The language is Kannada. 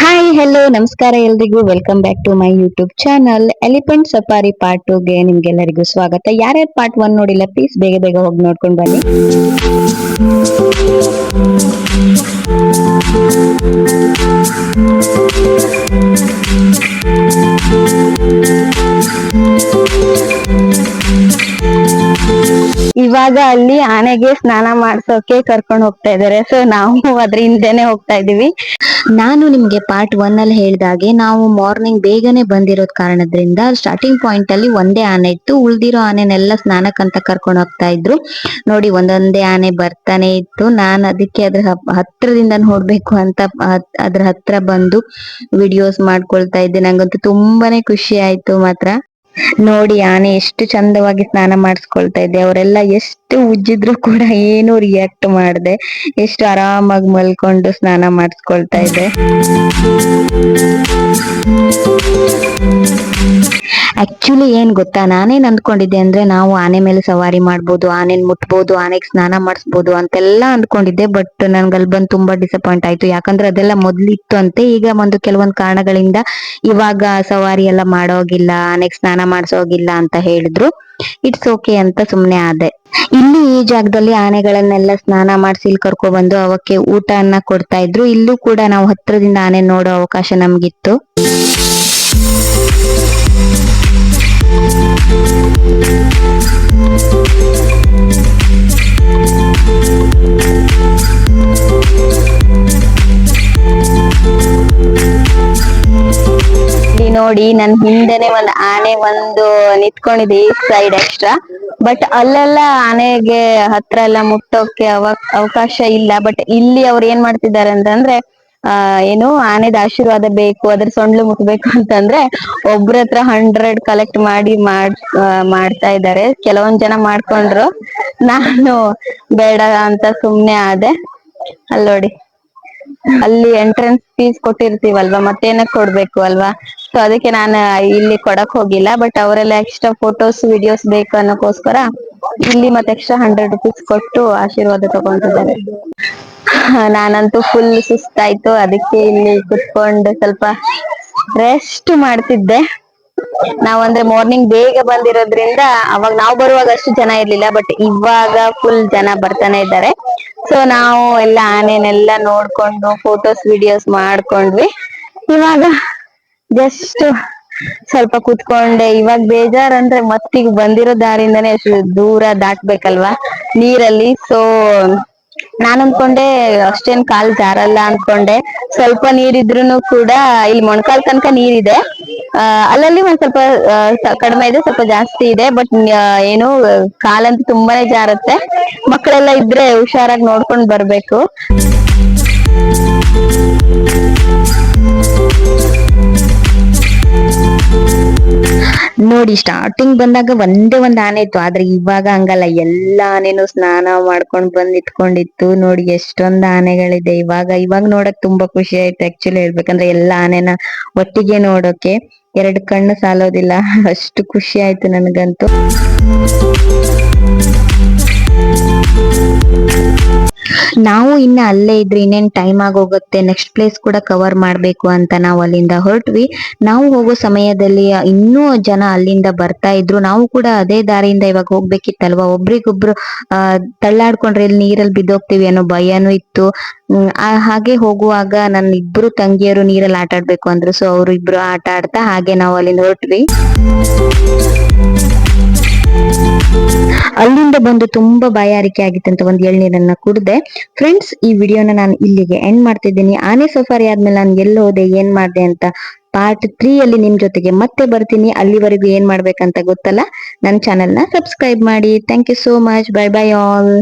ಹಾಯ್ ಹೆಲೋ ನಮಸ್ಕಾರ ಎಲ್ರಿಗೂ welcome back to my YouTube channel elephant safari part 2ಗೆ ನಿಮ್ಗೆಲ್ಲರಿಗೂ ಸ್ವಾಗತ. ಯಾರ್ಯಾರು ಪಾರ್ಟ್ 1 ನೋಡಿಲ್ಲ ಪ್ಲೀಸ್ ಬೇಗ ಬೇಗ ಹೋಗಿ ನೋಡ್ಕೊಂಡು ಬನ್ನಿ. ಇವಾಗ ಅಲ್ಲಿ ಆನೆಗೆ ಸ್ನಾನ ಮಾಡ್ಸೋಕೆ ಕರ್ಕೊಂಡು ಹೋಗ್ತಾ ಇದಾರೆ. ಸೊ ನಾವು ಅದ್ರ ಹಿಂದೆನೆ ಹೋಗ್ತಾ ಇದೀವಿ. ನಾನು ನಿಮ್ಗೆ ಪಾರ್ಟ್ 1 ಅಲ್ಲಿ ಹೇಳ್ದಾಗೆ ನಾವು ಮಾರ್ನಿಂಗ್ ಬೇಗನೆ ಬಂದಿರೋದ್ ಕಾರಣದ್ರಿಂದ ಸ್ಟಾರ್ಟಿಂಗ್ ಪಾಯಿಂಟ್ ಅಲ್ಲಿ ಒಂದೇ ಆನೆ ಇತ್ತು. ಉಳ್ದಿರೋ ಆನೆನೆಲ್ಲ ಸ್ನಾನಕ್ಕಂತ ಕರ್ಕೊಂಡು ಹೋಗ್ತಾ ಇದ್ರು. ನೋಡಿ ಒಂದೊಂದೇ ಆನೆ ಬರ್ತಾನೆ ಇತ್ತು. ನಾನ್ ಅದಕ್ಕೆ ಅದ್ರ ಹತ್ರದಿಂದ ನೋಡ್ಬೇಕು ಅಂತ ಅದ್ರ ಹತ್ರ ಬಂದು ವಿಡಿಯೋಸ್ ಮಾಡ್ಕೊಳ್ತಾ ಇದ್ದೆ. ನಂಗಂತೂ ತುಂಬಾನೇ ಖುಷಿ ಆಯ್ತು ಮಾತ್ರ. ನೋಡಿ ಆನೆ ಎಷ್ಟು ಚಂದವಾಗಿ ಸ್ನಾನ ಮಾಡಿಸ್ಕೊಳ್ತಾ ಇದ್ದೆ. ಅವರೆಲ್ಲ ಎಷ್ಟು ಉಜ್ಜಿದ್ರು ಕೂಡ ಏನು ರಿಯಾಕ್ಟ್ ಮಾಡದೆ ಎಷ್ಟು ಆರಾಮಾಗಿ ಮಲ್ಕೊಂಡು ಸ್ನಾನ ಮಾಡಿಸ್ಕೊಳ್ತಾ ಇದ್ದೆ. ಆಕ್ಚುಲಿ ಏನ್ ಗೊತ್ತಾ, ನಾನೇನ್ ಅಂದ್ಕೊಂಡಿದ್ದೆ ಅಂದ್ರೆ ನಾವು ಆನೆ ಮೇಲೆ ಸವಾರಿ ಮಾಡ್ಬೋದು, ಆನೆನ್ ಮುಟ್ಬೋದು, ಆನೆಗೆ ಸ್ನಾನ ಮಾಡಿಸ್ಬೋದು ಅಂತೆಲ್ಲ ಅಂದ್ಕೊಂಡಿದ್ದೆ. ಬಟ್ ನನ್ಗಲ್ಲಿ ಬಂದು ತುಂಬಾ ಡಿಸಪಾಯಿಂಟ್ ಆಯ್ತು. ಯಾಕಂದ್ರೆ ಅದೆಲ್ಲ ಮೊದ್ಲಿತ್ತು ಅಂತೆ. ಈಗ ಒಂದು ಕೆಲವೊಂದ್ ಕಾರಣಗಳಿಂದ ಇವಾಗ ಸವಾರಿ ಎಲ್ಲ ಮಾಡೋಗಿಲ್ಲ, ಆನೆಗೆ ಸ್ನಾನ ಮಾಡಿಸೋಗಿಲ್ಲ ಅಂತ ಹೇಳಿದ್ರು. ಇಟ್ಸ್ ಓಕೆ ಅಂತ ಸುಮ್ನೆ ಆದೆ. ಇಲ್ಲಿ ಈ ಜಾಗದಲ್ಲಿ ಆನೆಗಳನ್ನೆಲ್ಲ ಸ್ನಾನ ಮಾಡಿಸಿ ಇಲ್ಲಿ ಕರ್ಕೊ ಬಂದು ಅವಕ್ಕೆ ಊಟನ್ನ ಕೊಡ್ತಾ ಇದ್ರು. ಇಲ್ಲೂ ಕೂಡ ನಾವು ಹತ್ರದಿಂದ ಆನೆ ನೋಡೋ ಅವಕಾಶ ನಮ್ಗಿತ್ತು. ನೋಡಿ ನನ್ ಹಿಂದೆನೆ ಒಂದ್ ಆನೆ ನಿಂತ್ಕೊಂಡಿದೆ ಈ ಸೈಡ್ ಎಕ್ಸ್ಟ್ರಾ. ಬಟ್ ಅಲ್ಲೆಲ್ಲ ಆನೆಗೆ ಹತ್ರ ಎಲ್ಲ ಮುಟ್ಟೋಕೆ ಅವಕಾಶ ಇಲ್ಲ. ಬಟ್ ಇಲ್ಲಿ ಅವ್ರು ಏನ್ ಮಾಡ್ತಿದ್ದಾರೆ ಅಂತಂದ್ರೆ ಏನು ಆನೆದ ಆಶೀರ್ವಾದ ಬೇಕು, ಅದ್ರ ಸೊಂಡ್ಲು ಮುಟ್ಬೇಕು ಅಂತಂದ್ರೆ ಒಬ್ರ ಹತ್ರ 100 ಕಲೆಕ್ಟ್ ಮಾಡ್ತಾ ಇದ್ದಾರೆ. ಕೆಲವೊಂದ್ ಜನ ಮಾಡ್ಕೊಂಡ್ರು, ನಾನು ಬೇಡ ಅಂತ ಸುಮ್ನೆ ಆದೆ. ಅಲ್ಲೋಡಿ, ಅಲ್ಲಿ ಎಂಟ್ರೆನ್ಸ್ ಫೀಸ್ ಕೊಟ್ಟಿರ್ತೀವಲ್ವಾ, ಮತ್ತೇನಕ್ ಕೊಡ್ಬೇಕು ಅಲ್ವಾ. ಸೊ ಅದಕ್ಕೆ ನಾನು ಇಲ್ಲಿ ಕೊಡಕ್ ಹೋಗಿಲ್ಲ. ಬಟ್ ಅವರೆಲ್ಲ ಎಕ್ಸ್ಟ್ರಾ ಫೋಟೋಸ್ ವಿಡಿಯೋಸ್ ಬೇಕು ಅನ್ನೋಕೋಸ್ಕರ ಇಲ್ಲಿ ಮತ್ತೆ ಎಕ್ಸ್ಟ್ರಾ 100 ರೂಪೀಸ್ ಕೊಟ್ಟು ಆಶೀರ್ವಾದ ತಗೊಂಡಿದ್ದಾರೆ. ನಾನಂತೂ ಫುಲ್ ಸುಸ್ತಾಯ್ತು. ಅದಕ್ಕೆ ಇಲ್ಲಿ ಕುತ್ಕೊಂಡು ಸ್ವಲ್ಪ ರೆಸ್ಟ್ ಮಾಡ್ತಿದ್ದೆ. ನಾವಂದ್ರೆ ಮಾರ್ನಿಂಗ್ ಬೇಗ ಬಂದಿರೋದ್ರಿಂದ ಅವಾಗ ನಾವು ಬರುವಾಗ ಅಷ್ಟು ಜನ ಇರ್ಲಿಲ್ಲ. ಬಟ್ ಇವಾಗ ಫುಲ್ ಜನ ಬರ್ತಾನೆ ಇದ್ದಾರೆ. ಸೊ ನಾವು ಎಲ್ಲ ಆನೆನೆಲ್ಲ ನೋಡ್ಕೊಂಡು ಫೋಟೋಸ್ ವಿಡಿಯೋಸ್ ಮಾಡ್ಕೊಂಡ್ವಿ. ಇವಾಗ ಜಸ್ಟ್ ಸ್ವಲ್ಪ ಕುತ್ಕೊಂಡೆ. ಇವಾಗ ಬೇಜಾರಂದ್ರೆ ಮತ್ತೀಗ ಬಂದಿರೋ ದಾರಿಯಿಂದಾನೇ ಅಷ್ಟು ದೂರ ದಾಟ್ಬೇಕಲ್ವಾ ನೀರಲ್ಲಿ. ಸೊ ನಾನ್ ಅನ್ಕೊಂಡೆ ಅಷ್ಟೇನ್ ಕಾಲ್ ಜಾರಲ್ಲ ಅನ್ಕೊಂಡೆ. ಸ್ವಲ್ಪ ನೀರಿದ್ರುನು ಕೂಡ ಇಲ್ಲಿ ಮೊಣಕಾಲ್ ತನಕ ನೀರಿದೆ. ಅಲ್ಲಲ್ಲಿ ಒಂದ್ ಸ್ವಲ್ಪ ಕಡಿಮೆ ಇದೆ, ಸ್ವಲ್ಪ ಜಾಸ್ತಿ ಇದೆ. ಬಟ್ ಏನು ಕಾಲಂತೂ ತುಂಬಾನೇ ಜಾರತ್ತೆ. ಮಕ್ಕಳೆಲ್ಲ ಇದ್ರೆ ಹುಷಾರಾಗಿ ನೋಡ್ಕೊಂಡ್ ಬರ್ಬೇಕು. ನೋಡಿ ಸ್ಟಾರ್ಟಿಂಗ್ ಬಂದಾಗ ಒಂದೇ ಒಂದ್ ಆನೆ ಇತ್ತು. ಆದ್ರೆ ಇವಾಗ ಹಂಗಲ್ಲ, ಎಲ್ಲಾ ಆನೆನು ಸ್ನಾನ ಮಾಡ್ಕೊಂಡ್ ಬಂದ್ ನಿಂತ್ಕೊಂಡಿತ್ತು. ನೋಡಿ ಎಷ್ಟೊಂದ್ ಆನೆಗಳಿದೆ. ಇವಾಗ ನೋಡಕ್ ತುಂಬಾ ಖುಷಿ ಆಯ್ತು. ಆಕ್ಚುಲಿ ಹೇಳ್ಬೇಕಂದ್ರೆ ಎಲ್ಲಾ ಆನೆನ ಒಟ್ಟಿಗೆ ನೋಡೋಕೆ 2 ಕಣ್ಣು ಸಾಲೋದಿಲ್ಲ, ಅಷ್ಟು ಖುಷಿ ಆಯ್ತು ನನಗಂತೂ. ನಾವು ಇನ್ನ ಅಲ್ಲೇ ಇದ್ರೆ ಇನ್ನೇನ್ ಟೈಮ್ ಆಗೋಗುತ್ತೆ. ನೆಕ್ಸ್ಟ್ ಪ್ಲೇಸ್ ಕೂಡ ಕವರ್ ಮಾಡ್ಬೇಕು ಅಂತ ನಾವು ಅಲ್ಲಿಂದ ಹೊರಟ್ವಿ. ನಾವು ಹೋಗೋ ಸಮಯದಲ್ಲಿ ಇನ್ನೂ ಜನ ಅಲ್ಲಿಂದ ಬರ್ತಾ ಇದ್ರು. ನಾವು ಕೂಡ ಅದೇ ದಾರಿಯಿಂದ ಇವಾಗ ಹೋಗ್ಬೇಕಿತ್ತಲ್ವಾ. ಒಬ್ರಿಗೊಬ್ರು ತಳ್ಳಾಡ್ಕೊಂಡ್ರೆ ಇಲ್ಲಿ ನೀರಲ್ಲಿ ಬಿದ್ದೋಗ್ತೀವಿ ಅನ್ನೋ ಭಯನೂ ಇತ್ತು. ಹಾಗೆ ಹೋಗುವಾಗ ನನ್ನ ಇಬ್ರು ತಂಗಿಯರು ನೀರಲ್ಲಿ ಆಟ ಆಡ್ಬೇಕು ಅಂದ್ರು. ಸೊ ಅವ್ರು ಇಬ್ರು ಆಟ ಆಡ್ತಾ ಹಾಗೆ ನಾವು ಅಲ್ಲಿಂದ ಹೊರಟ್ವಿ. ಅಲ್ಲಿಂದ ಬಂದು ತುಂಬಾ ಬಾಯಾರಿಕೆ ಆಗಿತ್ತಂತ ಒಂದು ಎಳ್ನೀರನ್ನ ಕುಡ್ದೆ. ಫ್ರೆಂಡ್ಸ್, ಈ ವಿಡಿಯೋನ ನಾನು ಇಲ್ಲಿಗೆ ಎಂಡ್ ಮಾಡ್ತಿದ್ದೀನಿ. ಆನೆ ಸಫಾರಿ ಆದ್ಮೇಲೆ ನಾನು ಎಲ್ಲಿ ಹೋದೆ, ಏನ್ ಮಾಡ್ದೆ ಅಂತ ಪಾರ್ಟ್ 3 ಅಲ್ಲಿ ನಿಮ್ ಜೊತೆಗೆ ಮತ್ತೆ ಬರ್ತೀನಿ. ಅಲ್ಲಿವರೆಗೂ ಏನ್ ಮಾಡ್ಬೇಕಂತ ಗೊತ್ತಲ್ಲ, ನನ್ನ ಚಾನೆಲ್ನ ಸಬ್ಸ್ಕ್ರೈಬ್ ಮಾಡಿ. Thank you so much. Bye bye all.